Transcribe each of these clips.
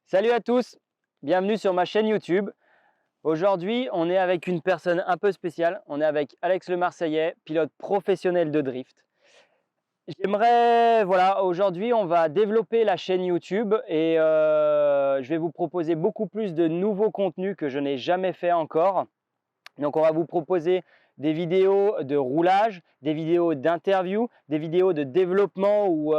Salut à tous, bienvenue sur ma chaîne YouTube. Aujourd'hui, on est avec une personne un peu spéciale. On est avec Alex Le Marseillais, pilote professionnel de drift. Voilà, aujourd'hui, on va développer la chaîne YouTube et je vais vous proposer beaucoup plus de nouveaux contenus que je n'ai jamais fait encore. Donc, on va vous proposer des vidéos de roulage, des vidéos d'interview, des vidéos de développement ou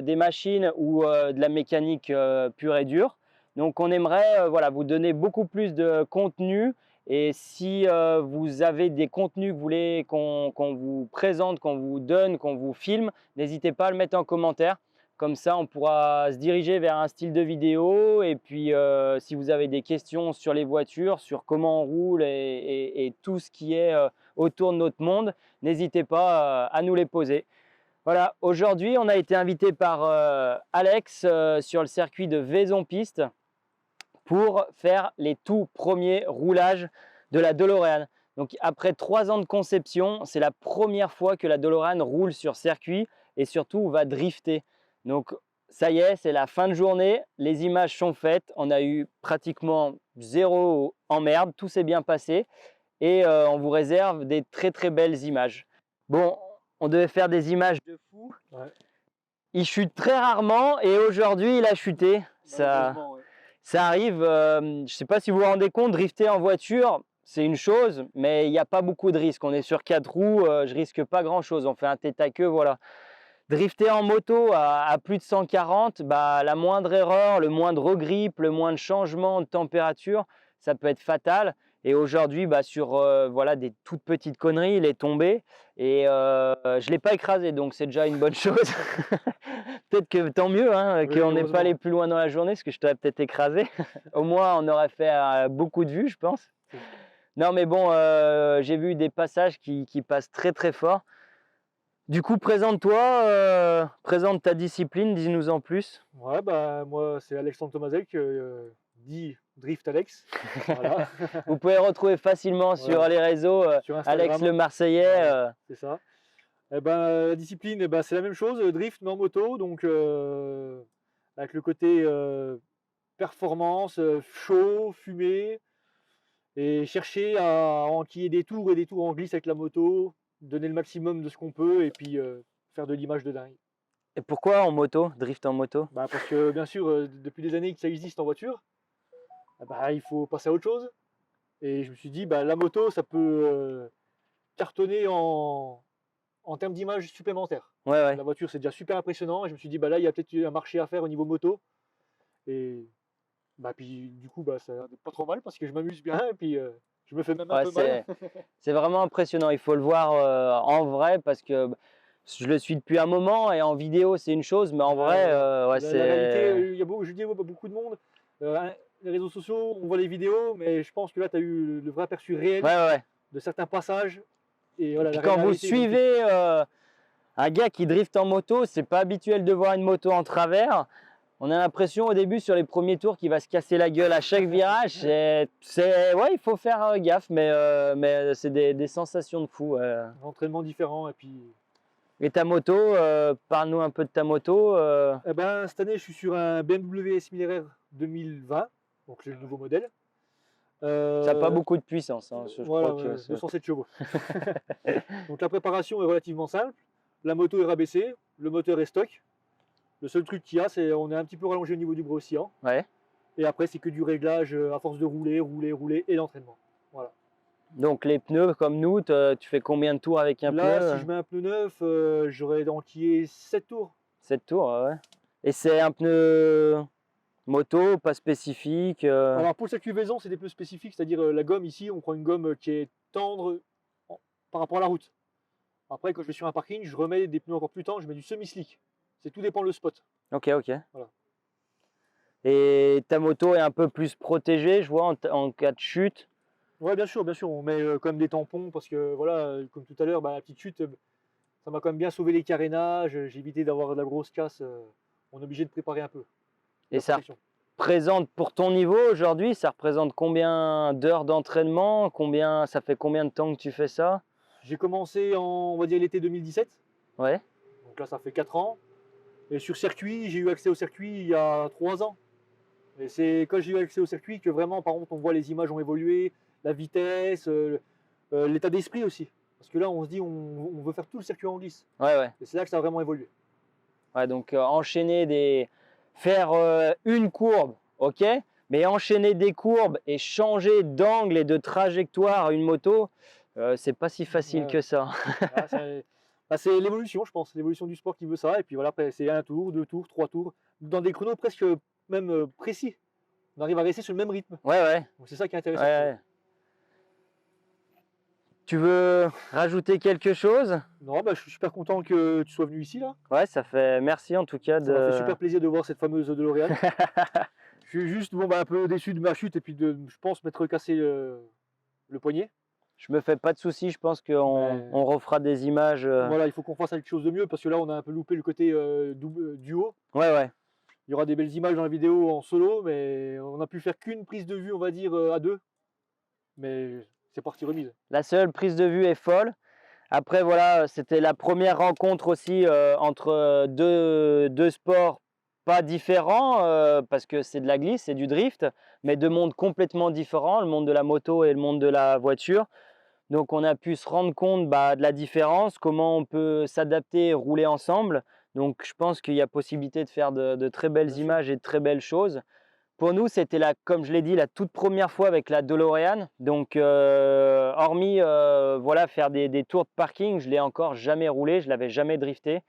des machines ou de la mécanique pure et dure. Donc, on aimerait voilà, vous donner beaucoup plus de contenu. Et si vous avez des contenus que vous voulez qu'on vous présente, qu'on vous donne, qu'on vous filme, n'hésitez pas à le mettre en commentaire. Comme ça, on pourra se diriger vers un style de vidéo. Et puis, si vous avez des questions sur les voitures, sur comment on roule et tout ce qui est autour de notre monde, n'hésitez pas à nous les poser. Voilà, aujourd'hui, on a été invité par Alex sur le circuit de Vaison-Piste pour faire les tout premiers roulages de la DeLorean. Donc, après 3 ans de conception, c'est la première fois que la DeLorean roule sur circuit et surtout va drifter. Donc, ça y est, c'est la fin de journée, les images sont faites, on a eu pratiquement 0 emmerde, tout s'est bien passé et on vous réserve des très très belles images. Bon, on devait faire des images de fou. Ouais. Il chute très rarement et aujourd'hui il a chuté. Ça arrive, je ne sais pas si vous vous rendez compte, drifter en voiture, c'est une chose, mais il n'y a pas beaucoup de risques. On est sur 4 roues, je risque pas grand-chose, on fait un tête à queue, voilà. Drifter en moto à plus de 140, bah, la moindre erreur, le moindre grip, le moindre changement de température, ça peut être fatal. Et aujourd'hui, bah, sur voilà, des toutes petites conneries, il est tombé et je ne l'ai pas écrasé, donc c'est déjà une bonne chose. Peut-être que tant mieux hein, Oui, qu'on n'est pas allé plus loin dans la journée, parce que je t'aurais peut-être écrasé. Au moins, on aurait fait beaucoup de vues, je pense. Non, mais bon, j'ai vu des passages qui passent très très fort. Du coup, présente-toi, présente ta discipline, dis-nous en plus. Ouais, bah moi c'est Alexandre Tomasek, dit Drift Alex. Voilà. Vous pouvez retrouver facilement sur les réseaux Sur Instagram. Alex Le Marseillais. C'est ça. Et ben, la discipline, c'est la même chose, drift mais en moto, donc avec le côté performance, chaud, fumée, et chercher à enquiller des tours et des tours en glisse avec la moto, donner le maximum de ce qu'on peut et puis faire de l'image de dingue. Et pourquoi en moto, drift en moto? Bah, parce que bien sûr, depuis des années que ça existe en voiture, il faut passer à autre chose. Et je me suis dit, la moto, ça peut cartonner en termes d'image supplémentaire. Ouais. La voiture, c'est déjà super impressionnant. Et je me suis dit, là, il y a peut-être un marché à faire au niveau moto. Et puis, du coup, ça a l'air d'être pas trop mal parce que je m'amuse bien. Et puis, je me fais même un peu mal. C'est vraiment impressionnant. Il faut le voir en vrai parce que je le suis depuis un moment et en vidéo, c'est une chose, mais en vrai, La réalité, je dis beaucoup de monde. Les réseaux sociaux, on voit les vidéos, mais je pense que là, tu as eu le vrai aperçu réel de certains passages. Et voilà, puis quand vous suivez un gars qui drift en moto, c'est pas habituel de voir une moto en travers. On a l'impression au début sur les premiers tours qu'il va se casser la gueule à chaque virage. Ouais, il faut faire gaffe, mais c'est des sensations de fou. Un entraînement différent et puis. Et ta moto, parle-nous un peu de ta moto. Cette année, je suis sur un BMW S1000RR 2020, donc le nouveau modèle. Ça n'a pas beaucoup de puissance, hein, je crois que 207 chevaux. Donc la préparation est relativement simple. La moto est rabaissée, le moteur est stock. Le seul truc qu'il y a, c'est on est un petit peu rallongé au niveau du bras oscillant. Ouais. Et après, c'est que du réglage à force de rouler et l'entraînement. Voilà. Donc les pneus comme nous, tu fais combien de tours avec un pneu? Là, si je mets un pneu neuf, j'aurais enquillé 7 tours. 7 tours, ouais. Et c'est un pneu moto, pas spécifique? Alors pour le circuit Vaison, c'est des pneus spécifiques, c'est-à-dire la gomme ici, on prend une gomme qui est tendre par rapport à la route. Après, quand je vais sur un parking, je remets des pneus encore plus tendres, je mets du semi-slick. C'est tout dépend le spot. Ok. Voilà. Et ta moto est un peu plus protégée, je vois, en cas de chute? Ouais, bien sûr, on met quand même des tampons parce que voilà, comme tout à l'heure, la petite chute, ça m'a quand même bien sauvé les carénages, j'ai évité d'avoir de la grosse casse, on est obligé de préparer un peu. Et ça représente, pour ton niveau aujourd'hui, ça représente combien d'heures d'entraînement? Ça fait combien de temps que tu fais ça? J'ai commencé on va dire l'été 2017. Ouais. Donc là, ça fait 4 ans. Et sur circuit, j'ai eu accès au circuit il y a 3 ans. Et c'est quand j'ai eu accès au circuit que vraiment, par contre, on voit les images ont évolué, la vitesse, l'état d'esprit aussi. Parce que là, on se dit, on veut faire tout le circuit en glisse. Ouais, ouais. Et c'est là que ça a vraiment évolué. Ouais, donc faire une courbe, ok, mais enchaîner des courbes et changer d'angle et de trajectoire à une moto, c'est pas si facile Ouais. que ça. Ah, c'est l'évolution, je pense, l'évolution du sport qui veut ça. Et puis voilà, après, c'est un tour, 2 tours, 3 tours, dans des chronos presque même précis. On arrive à rester sur le même rythme. Ouais, ouais. Donc c'est ça qui est intéressant. Ouais. Tu veux rajouter quelque chose? Non, bah, je suis super content que tu sois venu ici là. Ouais, ça fait merci en tout cas Ça m'a fait de. super plaisir de voir cette fameuse DeLorean. Je suis juste bon, bah, un peu déçu de ma chute et puis de, je pense, m'être cassé le poignet. Je me fais pas de soucis, je pense qu'on Mais- on refera des images. Voilà, il faut qu'on fasse quelque chose de mieux parce que là, on a un peu loupé le côté duo. Ouais, ouais. Il y aura des belles images dans la vidéo en solo, mais on a pu faire qu'une prise de vue, on va dire, à deux. Mais c'est parti remise. La seule prise de vue est folle. Après, voilà, c'était la première rencontre aussi entre deux sports pas différents, parce que c'est de la glisse, c'est du drift, mais deux mondes complètement différents, le monde de la moto et le monde de la voiture. Donc, on a pu se rendre compte de la différence, comment on peut s'adapter et rouler ensemble. Donc, je pense qu'il y a possibilité de faire de très belles Bien sûr. images et de très belles choses. Pour nous, c'était comme je l'ai dit, la toute première fois avec la DeLorean. Donc, hormis voilà, faire des tours de parking, je l'ai encore jamais roulé, je l'avais jamais drifté.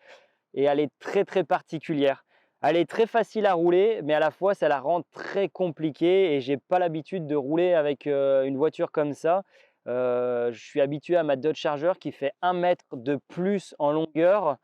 Et elle est très très particulière. Elle est très facile à rouler, mais à la fois, ça la rend très compliquée. Et j'ai pas l'habitude de rouler avec une voiture comme ça. Je suis habitué à ma Dodge Charger qui fait 1 mètre de plus en longueur,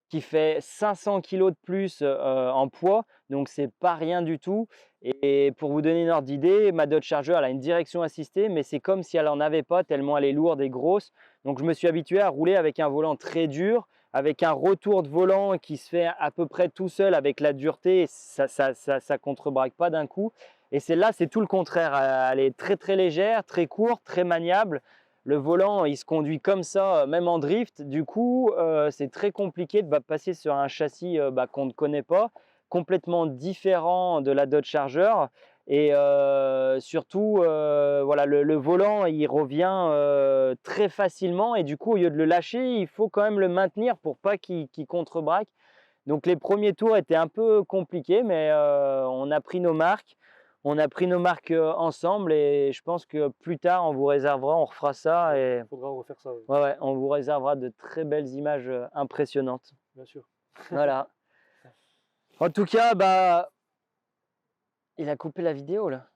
qui fait 500 kg de plus en poids. Donc, c'est pas rien du tout. Et pour vous donner une ordre d'idée, ma Dodge Charger, elle a une direction assistée, mais c'est comme si elle n'en avait pas, tellement elle est lourde et grosse. Donc, je me suis habitué à rouler avec un volant très dur, avec un retour de volant qui se fait à peu près tout seul avec la dureté. Ça contrebraque pas d'un coup. Et celle-là, c'est tout le contraire. Elle est très très légère, très courte, très maniable. Le volant, il se conduit comme ça, même en drift. Du coup, c'est très compliqué de passer sur un châssis qu'on ne connaît pas, complètement différent de la Dodge Charger. Et surtout, voilà, le volant, il revient très facilement. Et du coup, au lieu de le lâcher, il faut quand même le maintenir pour pas qu'il contrebraque. Donc, les premiers tours étaient un peu compliqués, mais on a pris nos marques. On a pris nos marques ensemble et je pense que plus tard, on vous réservera, on refera ça. Et Il faudra refaire ça, oui, ouais, on vous réservera de très belles images impressionnantes. bien sûr. Voilà. En tout cas, il a coupé la vidéo là.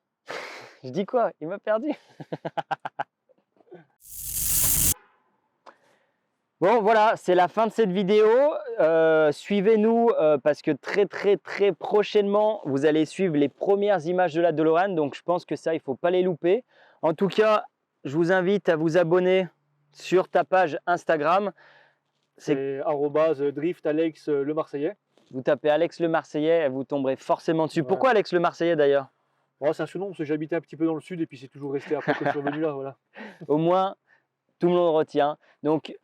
Je dis quoi? Il m'a perdu. Bon, voilà, c'est la fin de cette vidéo. Suivez-nous parce que très très très prochainement, vous allez suivre les premières images de la DeLorean. Donc, je pense que ça, il ne faut pas les louper. En tout cas, je vous invite à vous abonner sur ta page Instagram. C'est @drift Alex le Marseillais. Vous tapez Alex le Marseillais et vous tomberez forcément dessus. Voilà. Pourquoi Alex le Marseillais d'ailleurs? Oh, c'est un surnom parce que j'habitais un petit peu dans le sud et puis c'est toujours resté après que je suis revenu là. Voilà. Au moins, tout le monde retient. Donc,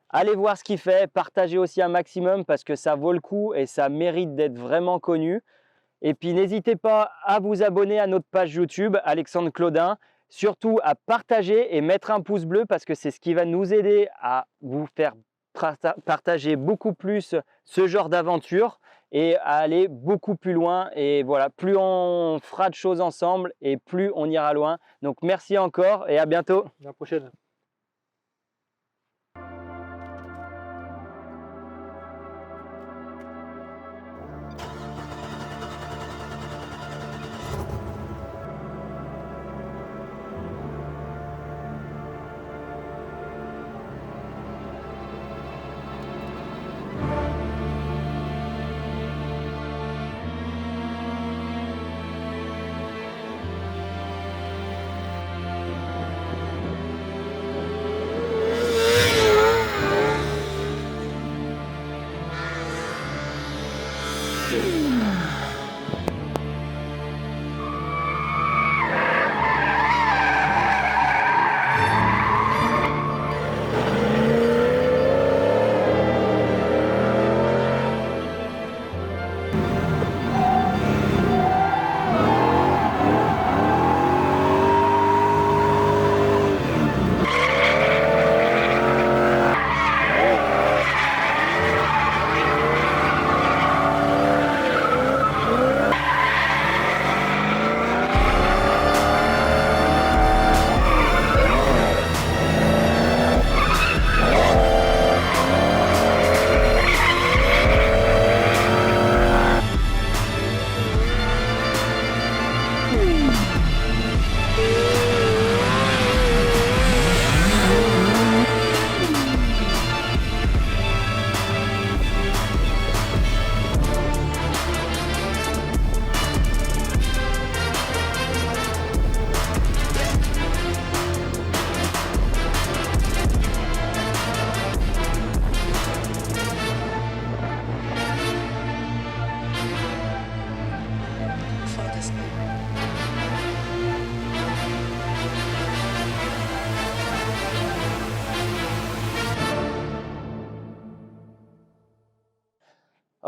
allez voir ce qu'il fait, partagez aussi un maximum parce que ça vaut le coup et ça mérite d'être vraiment connu. Et puis, n'hésitez pas à vous abonner à notre page YouTube, Alexandre Claudin. Surtout à partager et mettre un pouce bleu parce que c'est ce qui va nous aider à vous faire partager beaucoup plus ce genre d'aventure et à aller beaucoup plus loin. Et voilà, plus on fera de choses ensemble et plus on ira loin. Donc, merci encore et à bientôt. À la prochaine.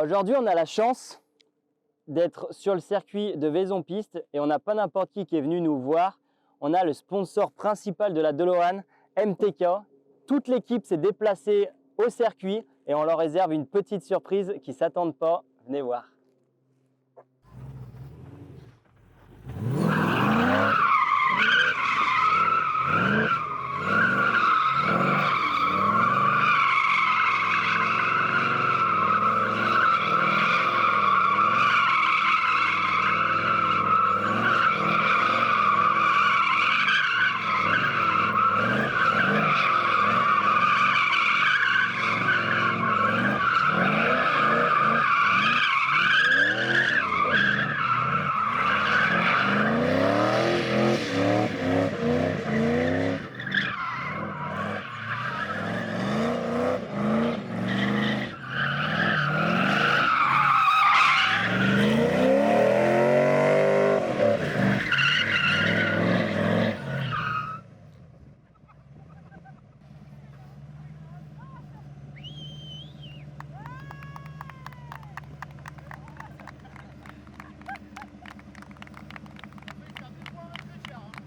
Aujourd'hui, on a la chance d'être sur le circuit de Vaison-Piste et on n'a pas n'importe qui est venu nous voir. On a le sponsor principal de la DeLorean, MTK. Toute l'équipe s'est déplacée au circuit et on leur réserve une petite surprise qui ne s'attendent pas. Venez voir.